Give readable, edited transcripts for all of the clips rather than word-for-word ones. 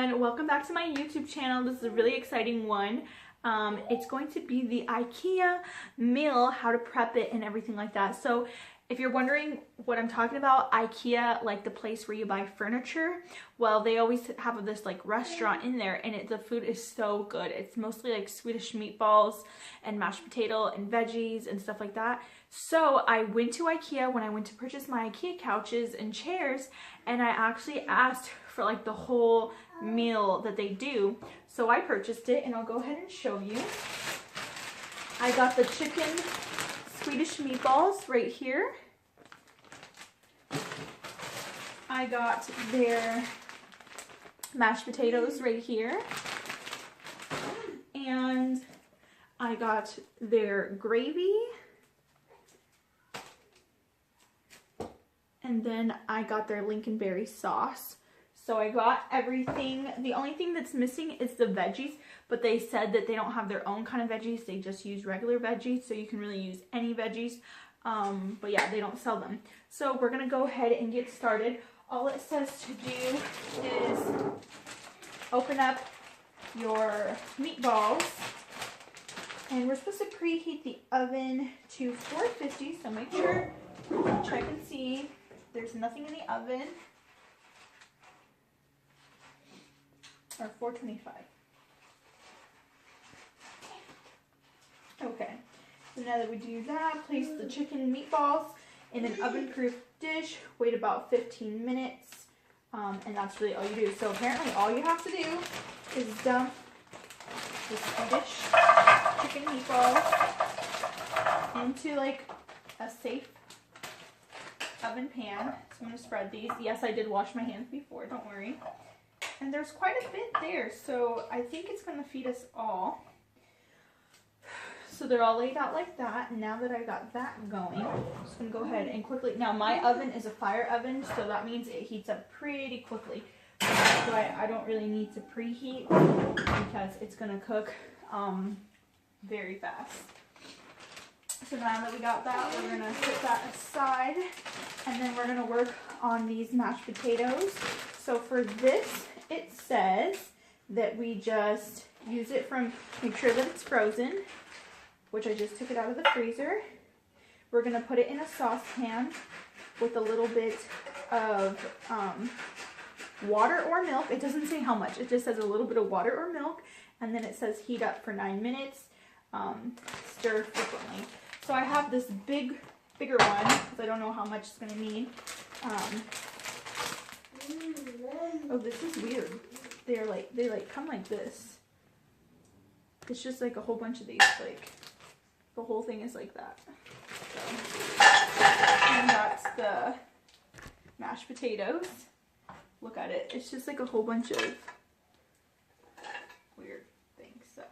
everyone, welcome back to my YouTube channel. This is a really exciting one. It's going to be the IKEA meal, how to prep it and everything like that. So if you're wondering what I'm talking about, IKEA, like the place where you buy furniture, well, they always have this like restaurant in there, and the food is so good. It's mostly like Swedish meatballs and mashed potato and veggies and stuff like that. So I went to IKEA when I went to purchase my IKEA couches and chairs, and I actually asked for like the whole meal that they do. So I purchased it, and I'll go ahead and show you. I got the chicken Swedish meatballs right here. I got their mashed potatoes right here. And I got their gravy. And then I got their lingonberry sauce. So I got everything. The only thing that's missing is the veggies, but they said that they don't have their own kind of veggies. They just use regular veggies, so you can really use any veggies. But yeah, they don't sell them. So we're gonna go ahead and get started. All it says to do is open up your meatballs, and we're supposed to preheat the oven to 450, so make sure you check and see there's nothing in the oven. Or 425. Okay, so now that we do that, place the chicken meatballs in an oven-proof dish, wait about 15 minutes, and that's really all you do. So apparently all you have to do is dump the Swedish chicken meatballs into like a safe oven pan. So I'm going to spread these. Yes, I did wash my hands before, don't worry. And there's quite a bit there, so I think it's going to feed us all. So they're all laid out like that. And now that I got that going, I'm just going to go ahead and quickly... Now, my oven is a fire oven, so that means it heats up pretty quickly. So that's why I don't really need to preheat, because it's going to cook very fast. So now that we got that, we're going to put that aside, and then we're going to work on these mashed potatoes. So for this, it says that we just use it from, make sure that it's frozen, which I just took it out of the freezer. We're going to put it in a saucepan with a little bit of water or milk. It doesn't say how much. It just says a little bit of water or milk, and then it says heat up for 9 minutes. Stir frequently. So I have this bigger one, because I don't know how much it's going to need. Oh, this is weird. They come like this. It's just like a whole bunch of these, like the whole thing is like that. So, and that's the mashed potatoes. Look at it. It's just like a whole bunch of weird things. So,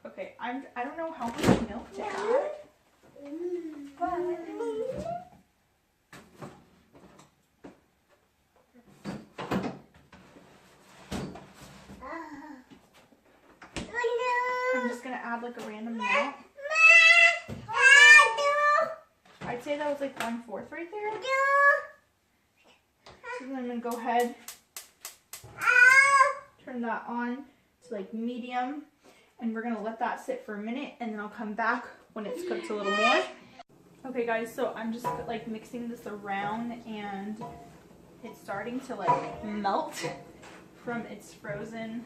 okay, I don't know how much milk to add, but I'm just going to add like a random amount. I'd say that was like 1/4 right there. So then I'm going to go ahead, turn that on to like medium, and we're going to let that sit for a minute, and then I'll come back when it's cooked a little more. Okay guys, so I'm just like mixing this around, and it's starting to like melt from its frozen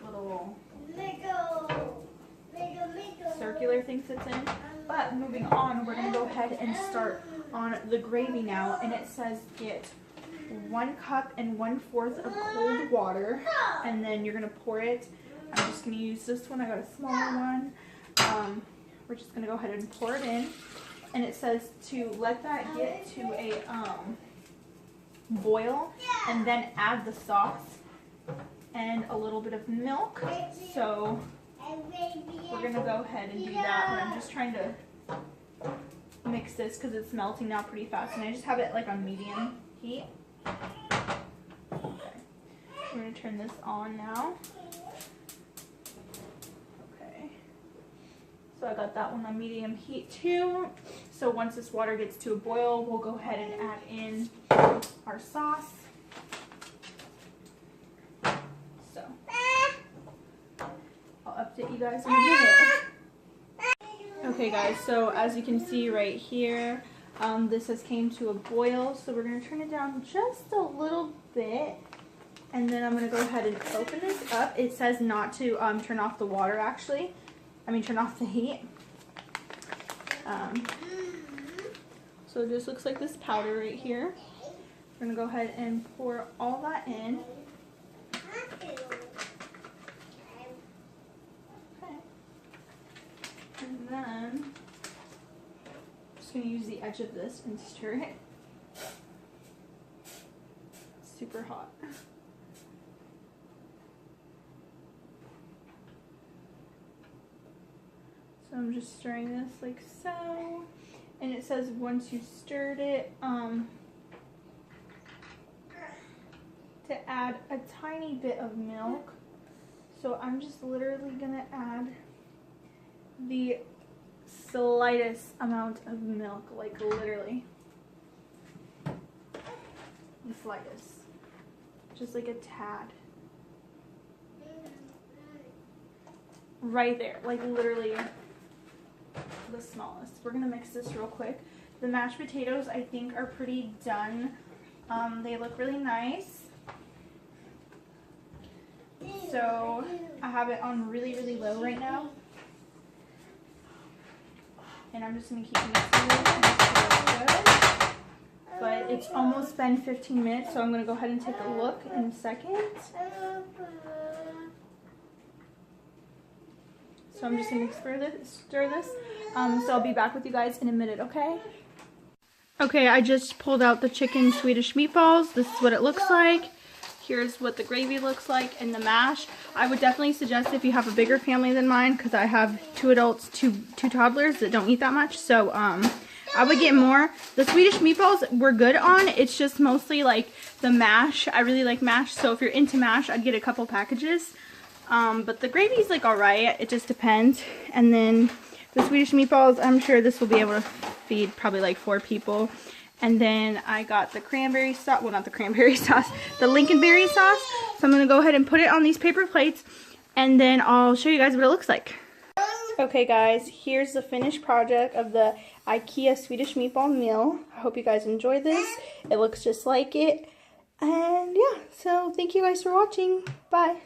little circular things it's in. But moving on, we're going to go ahead and start on the gravy now, and it says get 1 cup and 1/4 of cold water, and then you're going to pour it. I'm just going to use this one. I got a smaller one. We're just going to go ahead and pour it in, and it says to let that get to a boil, and then add the sauce and a little bit of milk. So we're going to go ahead and do that, and I'm just trying to mix this because it's melting now pretty fast, and I just have it like on medium heat. Okay, I'm going to turn this on now. Okay, so I got that one on medium heat too. So once this water gets to a boil, we'll go ahead and add in our sauce. update you guys in a minute. Okay guys, so as you can see right here, this has came to a boil, so we're going to turn it down just a little bit, and then I'm going to go ahead and open this up. It says not to turn off the water actually, turn off the heat. So it just looks like this powder right here. We're going to go ahead and pour all that in. Okay. And then I'm just going to use the edge of this and stir it. It's super hot. So I'm just stirring this like so. And it says once you stirred it, to add a tiny bit of milk. So I'm just literally gonna add the slightest amount of milk, like literally the slightest, just like a tad, right there, like literally the smallest. We're gonna mix this real quick. The mashed potatoes I think are pretty done. They look really nice. So I have it on really, really low right now. And I'm just gonna keep mixing it. Good. But it's almost been 15 minutes, so I'm gonna go ahead and take a look in a second. So I'm just gonna stir this. So I'll be back with you guys in a minute, okay? Okay, I just pulled out the chicken Swedish meatballs. This is what it looks like. Here's what the gravy looks like and the mash. I would definitely suggest if you have a bigger family than mine, because I have 2 adults, two toddlers that don't eat that much. So I would get more. The Swedish meatballs were good on. It's just mostly like the mash. I really like mash. So if you're into mash, I'd get a couple packages. But the gravy's like alright. It just depends. And then the Swedish meatballs, I'm sure this will be able to feed probably like 4 people. And then I got the cranberry sauce, well not the cranberry sauce, the Lincolnberry sauce. So I'm going to go ahead and put it on these paper plates, and then I'll show you guys what it looks like. Okay guys, here's the finished project of the IKEA Swedish meatball meal. I hope you guys enjoyed this. It looks just like it. And yeah, so thank you guys for watching. Bye.